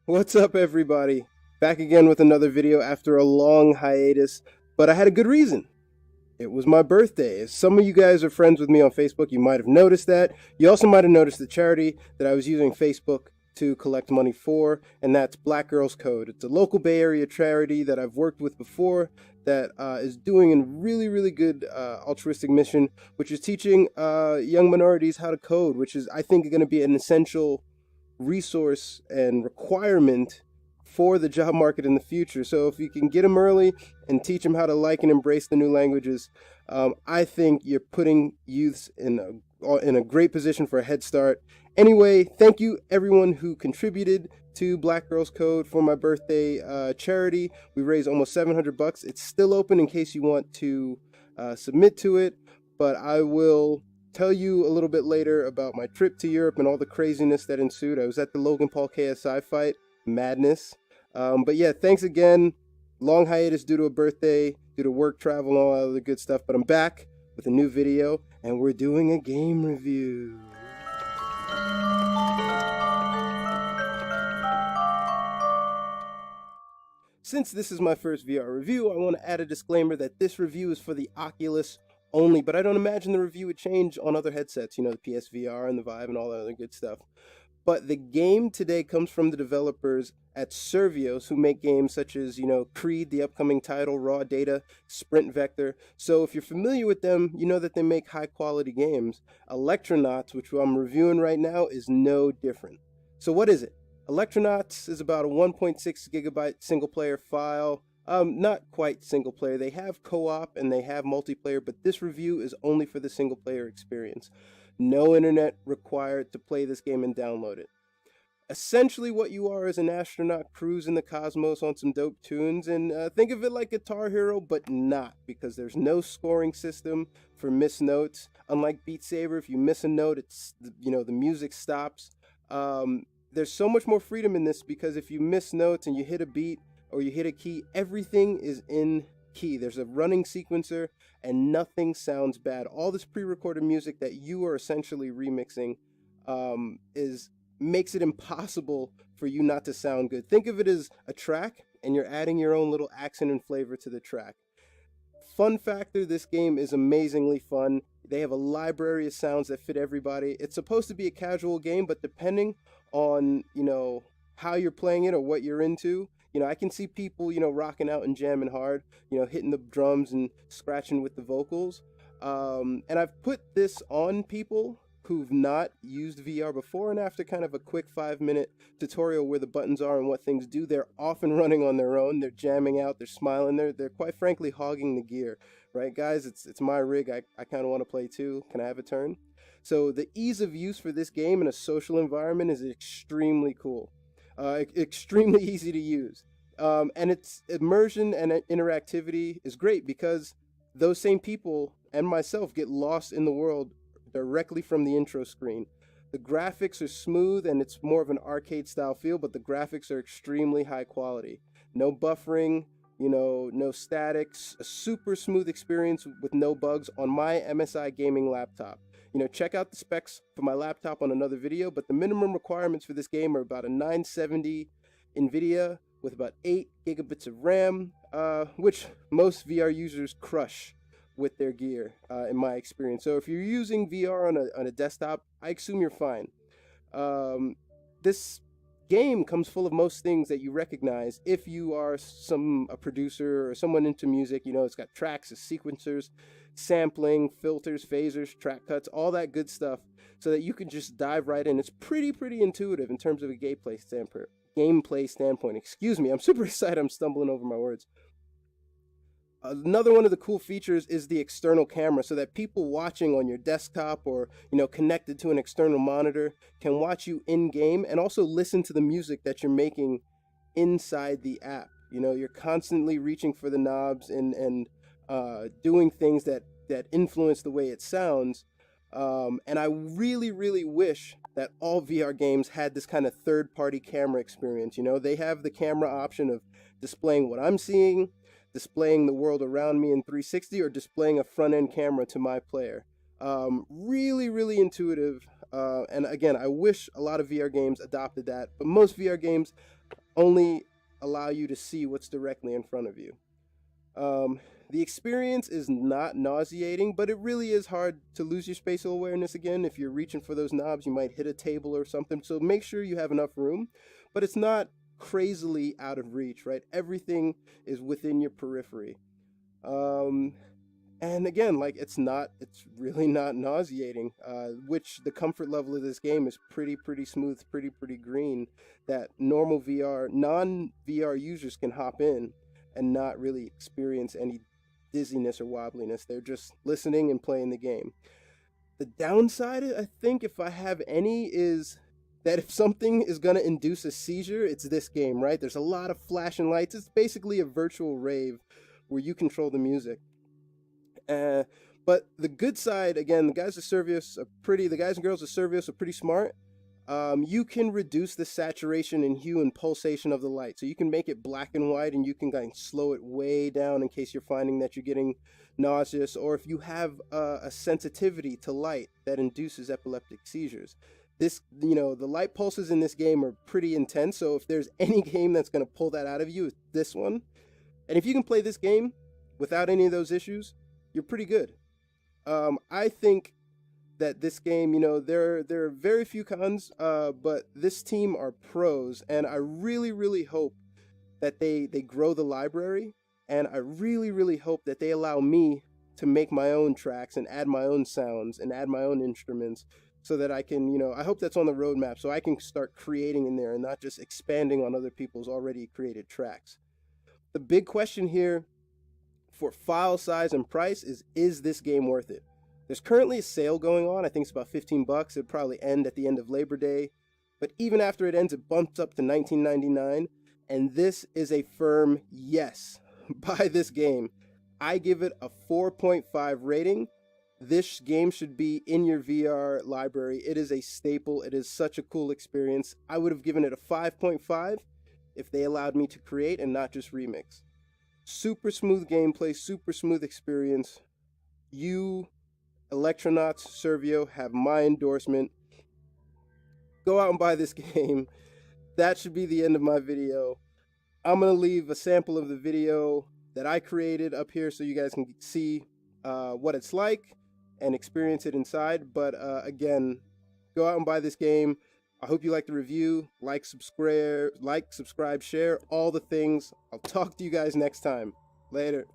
What's up, everybody? Back again with another video after a long hiatus, but I had a good reason. It was my birthday. If some of you guys are friends with me on Facebook, you might have noticed that. You also might have noticed the charity that I was using Facebook to collect money for, and that's Black Girls Code. It's a local Bay Area charity that I've worked with before that is doing a really good altruistic mission, which is teaching young minorities how to code, which is, I think, going to be an essential resource and requirement for the job market in the future. So if you can get them early and teach them how to like and embrace the new languages, I think you're putting youths in a great position for a head start. Anyway, thank you everyone who contributed to Black Girls Code for my birthday charity. We raised almost $700. It's still open in case you want to submit to it, but I will tell you a little bit later about my trip to Europe and all the craziness that ensued. I was at the Logan Paul KSI fight, madness. But yeah, thanks again. Long hiatus due to a birthday, due to work travel and all that other good stuff. But I'm back with a new video, and we're doing a game review. Since this is my first VR review, I want to add a disclaimer that this review is for the Oculus only, but I don't imagine the review would change on other headsets, you know, the PSVR and the Vive and all that other good stuff. But the game today comes from the developers at Survios, who make games such as, you know, Creed, the upcoming title, Raw Data, Sprint Vector. So if you're familiar with them, you know that they make high quality games. Electronauts, which I'm reviewing right now, is no different. So what is it? Electronauts is about a 1.6 gigabyte single player file. Not quite single player. They have co-op and they have multiplayer, but this review is only for the single player experience. No internet required to play this game and download it. Essentially what you are is an astronaut cruising the cosmos on some dope tunes, and think of it like Guitar Hero, but not, because there's no scoring system for missed notes. Unlike Beat Saber, if you miss a note, it's, you know, the music stops. There's so much more freedom in this, because if you miss notes and you hit a beat or you hit a key, everything is in key. There's a running sequencer and nothing sounds bad. All this pre-recorded music that you are essentially remixing makes it impossible for you not to sound good. Think of it as a track and you're adding your own little accent and flavor to the track. Fun factor, this game is amazingly fun. They have a library of sounds that fit everybody. It's supposed to be a casual game, but depending on, you know, how you're playing it or what you're into, you know, I can see people, you know, rocking out and jamming hard, you know, hitting the drums and scratching with the vocals. And I've put this on people who've not used VR before, and after kind of a quick 5-minute tutorial where the buttons are and what things do, they're off and running on their own. They're jamming out, they're smiling, they're quite frankly hogging the gear. Right, guys? It's my rig. I kind of want to play too. Can I have a turn? So the ease of use for this game in a social environment is extremely cool. Extremely easy to use. And its immersion and interactivity is great because those same people and myself get lost in the world directly from the intro screen. The graphics are smooth and it's more of an arcade style feel, but the graphics are extremely high quality. No buffering, you know, no statics, a super smooth experience with no bugs on my MSI gaming laptop. You know, check out the specs for my laptop on another video, but the minimum requirements for this game are about a 970 Nvidia with about 8 gigabits of RAM, which most VR users crush with their gear, in my experience. So if you're using VR on a desktop, I assume you're fine. This game comes full of most things that you recognize if you are a producer or someone into music. You know, it's got tracks, sequencers, sampling, filters, phasers, track cuts, all that good stuff, so that you can just dive right in. It's pretty intuitive in terms of a gameplay standpoint. Excuse me, I'm super excited. I'm stumbling over my words. Another one of the cool features is the external camera, so that people watching on your desktop or, you know, connected to an external monitor can watch you in game and also listen to the music that you're making inside the app. You know, you're constantly reaching for the knobs and doing things that influence the way it sounds. And I really wish that all VR games had this kind of third-party camera experience. You know, they have the camera option of displaying what I'm seeing, displaying the world around me in 360, or displaying a front-end camera to my player. Really intuitive. And again, I wish a lot of VR games adopted that, but most VR games only allow you to see what's directly in front of you. The experience is not nauseating, but it really is hard to lose your spatial awareness again. If you're reaching for those knobs, you might hit a table or something. So make sure you have enough room, but it's not crazily out of reach, right? Everything is within your periphery. And again, like it's really not nauseating, which the comfort level of this game is pretty smooth, pretty green, that normal non-VR users can hop in and not really experience any dizziness or wobbliness. They're just listening and playing the game. The downside, I think, if I have any, is that if something is going to induce a seizure, it's this game, right? There's a lot of flashing lights. It's basically a virtual rave where you control the music. But the good side, again, the guys and girls at Survios are pretty smart. You can reduce the saturation and hue and pulsation of the light. So you can make it black and white, and you can kind of slow it way down in case you're finding that you're getting nauseous, or if you have a sensitivity to light that induces epileptic seizures. The light pulses in this game are pretty intense, so if there's any game that's going to pull that out of you, it's this one. And if you can play this game without any of those issues, you're pretty good. I think that this game, there are very few cons, but this team are pros, and I really hope that they grow the library, and I really hope that they allow me to make my own tracks and add my own sounds and add my own instruments, so that I can, I hope that's on the roadmap, so I can start creating in there and not just expanding on other people's already created tracks. The big question here for file size and price is this game worth it? There's currently a sale going on. I think it's about $15. It'll probably end at the end of Labor Day. But even after it ends, it bumps up to $19.99. And this is a firm yes. Buy this game. I give it a 4.5 rating. This game should be in your VR library. It is a staple. It is such a cool experience. I would have given it a 5.5 if they allowed me to create and not just remix. Super smooth gameplay, super smooth experience. You, Electronauts, Servio, have my endorsement. Go out and buy this game. That should be the end of my video. I'm going to leave a sample of the video that I created up here so you guys can see what it's like and experience it inside. But again, go out and buy this game. I hope you like the review. Like, subscribe, share, all the things. I'll talk to you guys next time. Later.